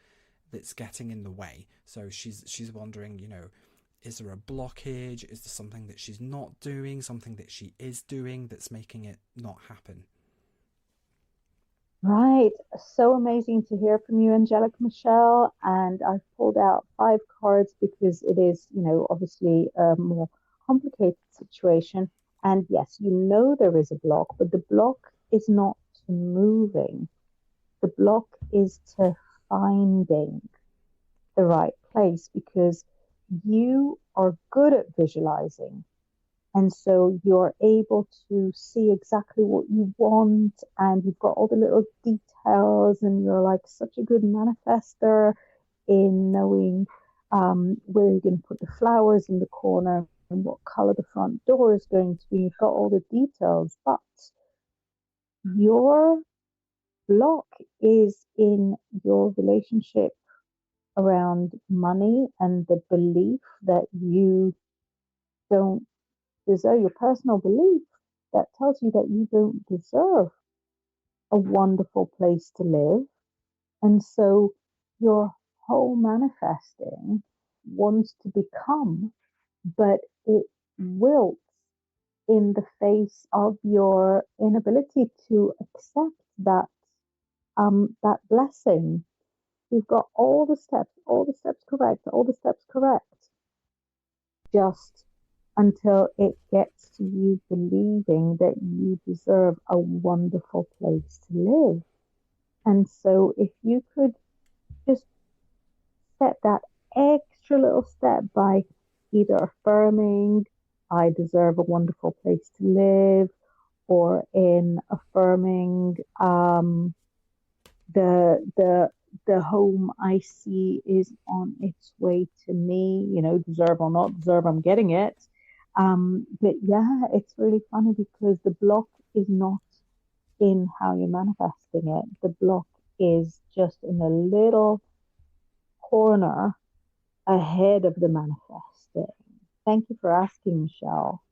that's getting in the way. So she's wondering, is there a blockage? Is there something that she's not doing, something that she is doing that's making it not happen? Right. So amazing to hear from you, Angelic Michelle. And I've pulled out five cards because it is, obviously a more complicated situation. And yes, there is a block, but the block is not to moving. The block is to finding the right place because you are good at visualizing. And so you're able to see exactly what you want, and you've got all the little details, and you're like such a good manifester in knowing where you're going to put the flowers in the corner and what color the front door is going to be. You've got all the details, but your block is in your relationship around money and the belief that you don't deserve, your personal belief that tells you that you don't deserve a wonderful place to live. And so your whole manifesting wants to become, but it wilts in the face of your inability to accept that blessing. You've got all the steps correct, all the steps correct. Just until it gets to you believing that you deserve a wonderful place to live. And so, if you could just set that extra little step by either affirming, I deserve a wonderful place to live, or in affirming, the the home I see is on its way to me, deserve or not deserve, I'm getting it. But yeah, it's really funny because the block is not in how you're manifesting it. The block is just in a little corner ahead of the manifesting. Thank you for asking, Michelle.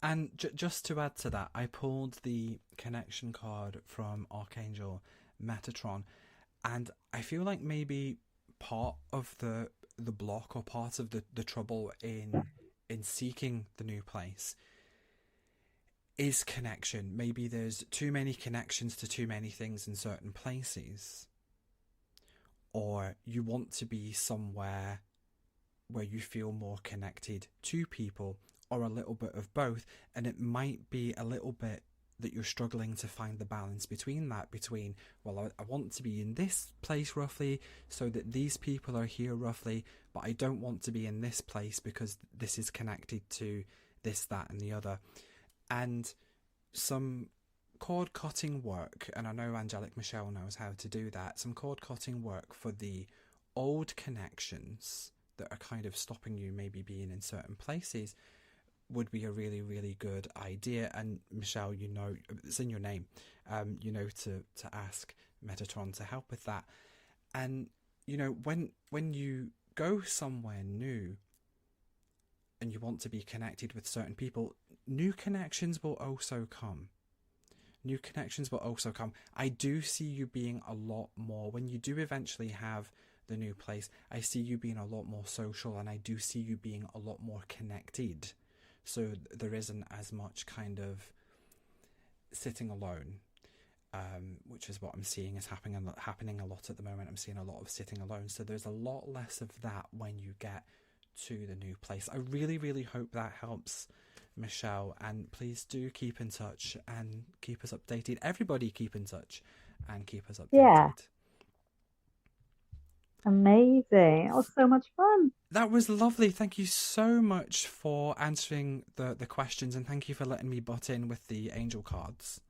And just to add to that, I pulled the connection card from Archangel Metatron, And I feel like maybe part of the block, or part of the trouble in seeking the new place, is connection. Maybe there's too many connections to too many things in certain places. Or you want to be somewhere where you feel more connected to people, or a little bit of both. And it might be a little bit that you're struggling to find the balance between that, between, well, I want to be in this place roughly so that these people are here roughly, but I don't want to be in this place because this is connected to this, that, and the other. And some cord cutting work, and I know Angelic Michelle knows how to do that, some cord cutting work for the old connections that are kind of stopping you maybe being in certain places would be a really, really good idea. And Michelle, you know, it's in your name, you know, to ask Metatron to help with that. And, you know, when you go somewhere new and you want to be connected with certain people, new connections will also come. New connections will also come. I do see you being a lot more, when you do eventually have the new place, I see you being a lot more social, and I do see you being a lot more connected. So there isn't as much kind of sitting alone, which is what I'm seeing is happening a lot at the moment. I'm seeing a lot of sitting alone. So there's a lot less of that when you get to the new place. I really, really hope that helps, Michelle. And please do keep in touch and keep us updated. Everybody keep in touch and keep us updated. Yeah. Amazing. It was so much fun. That was lovely. Thank you so much for answering the questions, and thank you for letting me butt in with the angel cards.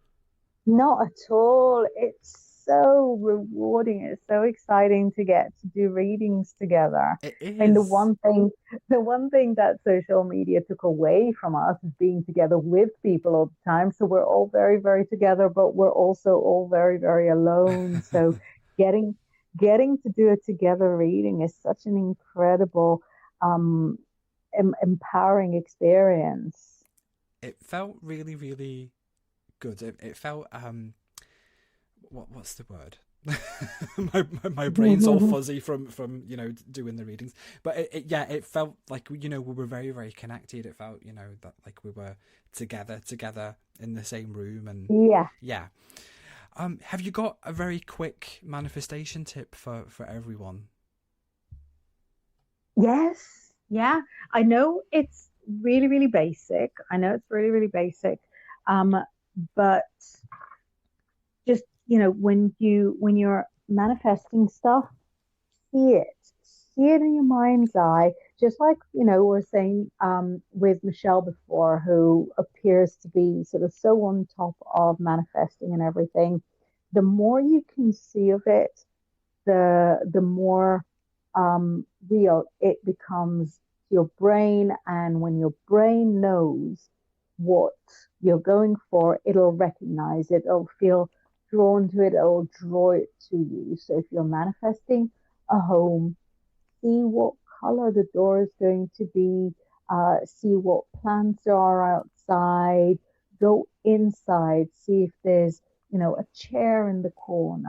Not at all. It's so rewarding. It's so exciting to get to do readings together. It is. And the one thing that social media took away from us is being together with people all the time. So we're all very, very together, but we're also all very, very alone. So getting to do a together reading is such an incredible, empowering experience. It felt really, really good. It felt what's the word? my brain's all fuzzy from you know, doing the readings, but it felt like, you know, we were very, very connected. It felt, you know, that like we were together in the same room. And yeah. Have you got a very quick manifestation tip for everyone? Yes. Yeah. I know it's really, really basic. But just, you know, when you're manifesting stuff, see it in your mind's eye, just like, you know, we were saying with Michelle before, who appears to be sort of so on top of manifesting and everything. The more you can see of it, the more real it becomes to your brain. And when your brain knows what you're going for, it'll recognize it, it'll feel drawn to it, it'll draw it to you. So if you're manifesting a home, see what color the door is going to be, see what plants there are outside, go inside, see if there's, you know, a chair in the corner,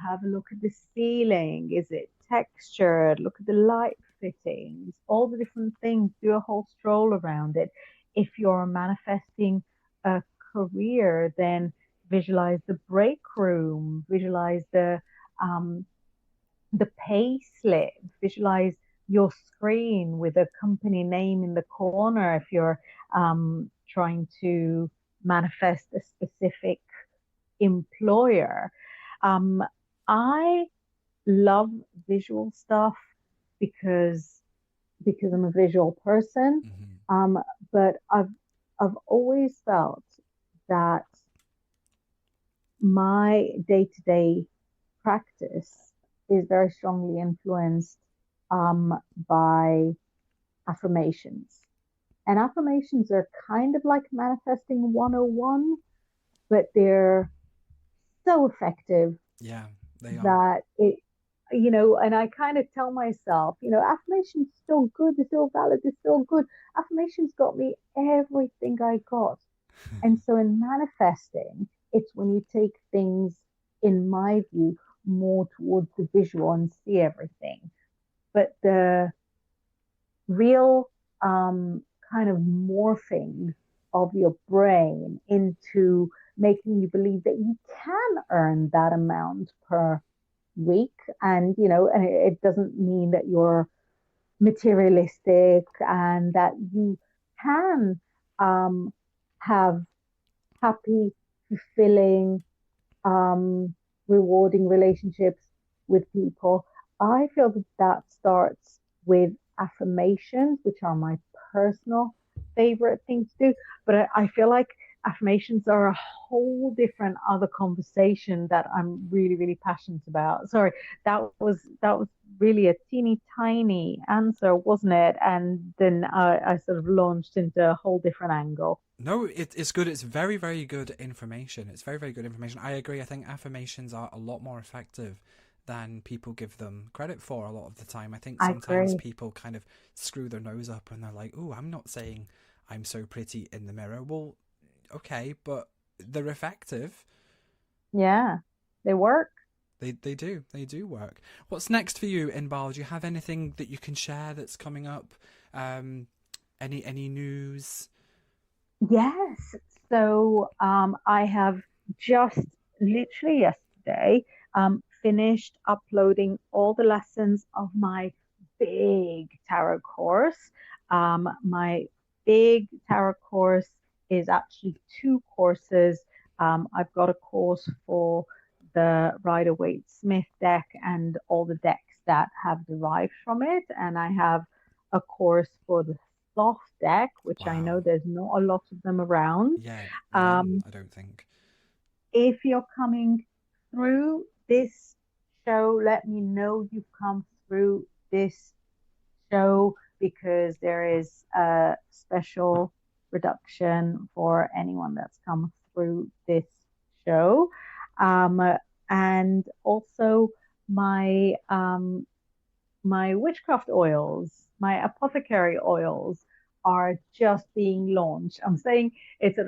have a look at the ceiling, is it textured, look at the light fittings, all the different things, do a whole stroll around it. If you're manifesting a career, then visualize the break room, visualize the pay slip, visualize your screen with a company name in the corner if you're trying to manifest a specific employer. I love visual stuff because I'm a visual person. But I've always felt that my day-to-day practice is very strongly influenced by affirmations. And affirmations are kind of like manifesting 101, but they're so effective. Yeah, they are. That it, you know, and I kind of tell myself, you know, affirmations still good, they're still valid, they're still good. Affirmations got me everything I got. And so in manifesting, it's when you take things, in my view, more towards the visual and see everything. But the real kind of morphing of your brain into making you believe that you can earn that amount per week. And, and it doesn't mean that you're materialistic and that you can have happy, fulfilling, um, rewarding relationships with people. I feel that that starts with affirmations, which are my personal favorite thing to do. But I feel like affirmations are a whole different other conversation that I'm really, really passionate about. Sorry, that was really a teeny tiny answer, wasn't it? And then I sort of launched into a whole different angle. No, it's good. It's very, very good information. It's very, very good information. I agree. I think affirmations are a lot more effective than people give them credit for a lot of the time. I think I sometimes agree. people kind of screw their nose up and they're like, oh, I'm not saying I'm so pretty in the mirror. Well, okay, but they're effective. Yeah, they work. They do work. What's next for you, Inbal? Do you have anything that you can share that's coming up? Um, any news? Yes. So I have just literally yesterday finished uploading all the lessons of my big tarot course. My big tarot course is actually two courses. I've got a course for the Rider Waite Smith deck and all the decks that have derived from it, and I have a course for the soft deck, which I know Wow. there's not a lot of them around. Yeah, none, Um, I don't think. if you're coming through this show, let me know you've come through this show because there is a special reduction for anyone that's come through this show. Um, and also my my witchcraft oils, my apothecary oils are just being launched. I'm saying it's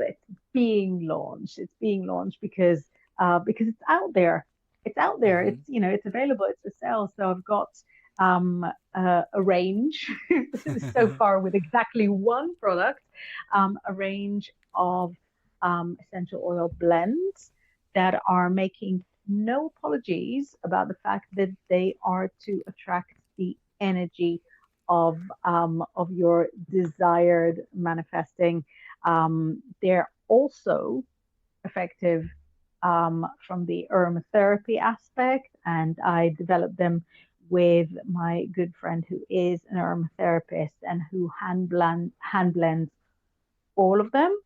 being launched. It's being launched because it's out there. It's out there. Hmm. It's available. It's for sale. So I've got um, a range so far with exactly one product, a range of essential oil blends that are making no apologies about the fact that they are to attract the energy of your desired manifesting. They're also effective from the aromatherapy aspect, and I developed them with my good friend who is an aromatherapist and who hand blends all of them,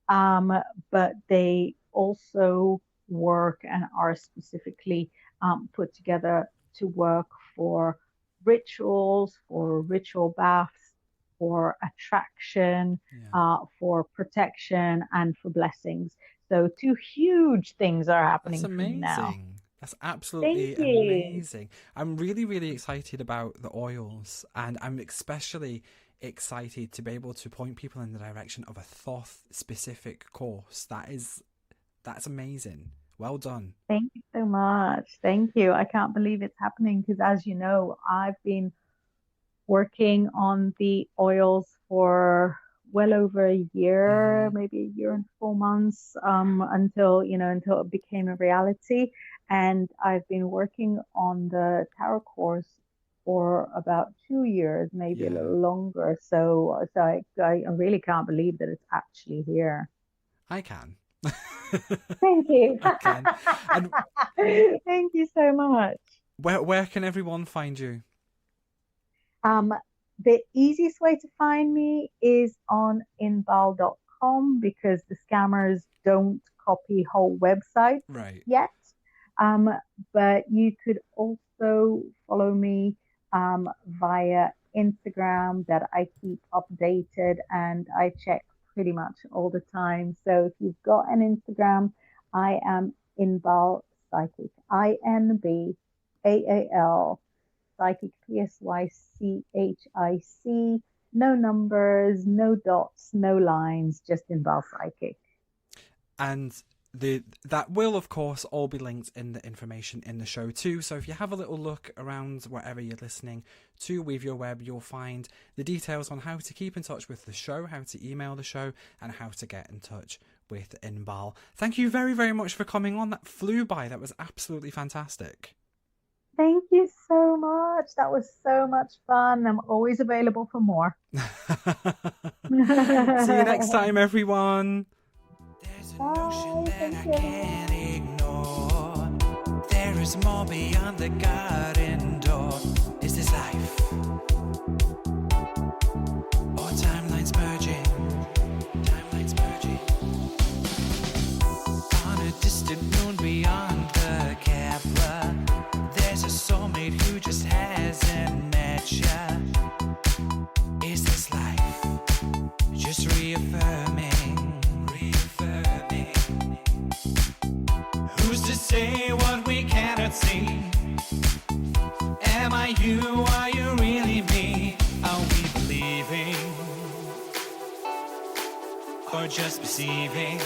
um, but they also work and are specifically put together to work for rituals, for ritual baths, for attraction, Yeah. for protection, and for blessings. So, two huge things are That's happening for me now. amazing. That's Thank absolutely you. amazing. I'm really, really excited about the oils, and I'm especially excited to be able to point people in the direction of a Thoth specific course. That's amazing. Well done. Thank you so much. Thank you. I can't believe it's happening because, as you know, I've been working on the oils for well over a year, Hmm. maybe a year and 4 months, until it became a reality. And I've been working on the tarot course for about 2 years, maybe a Yeah, little longer. So I really can't believe that it's actually here. I can. Thank you. I can. And Thank you so much. where can everyone find you? Um, the easiest way to find me is on inbal.com because the scammers don't copy whole websites Right. yet. Um, but you could also follow me via Instagram that I keep updated and I check pretty much all the time. So if you've got an Instagram, I am Inbal Psychic, Inbaal Psychic, Psychic. No numbers, no dots, no lines, just Inbal Psychic. And That will, of course, all be linked in the information in the show too. So if you have a little look around wherever you're listening to Weave Your Web, you'll find the details on how to keep in touch with the show, how to email the show, and how to get in touch with Inbaal. Thank you very, very much for coming on. That flew by. That was absolutely fantastic. Thank you so much. That was so much fun. I'm always available for more. See you next time, everyone. There's a notion that I can't ignore. There is more beyond the garden door. Is this life? Or timelines merging? Timelines merging. On a distant moon beyond the Kepler, there's a soulmate who just hasn't met ya. Is this life? Just reaffirming. Who's to say what we cannot see? Am I you? Are you really me? Are we believing? Or just perceiving?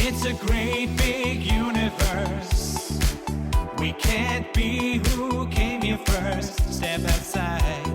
It's a great big universe. We can't be who came here first. Step outside.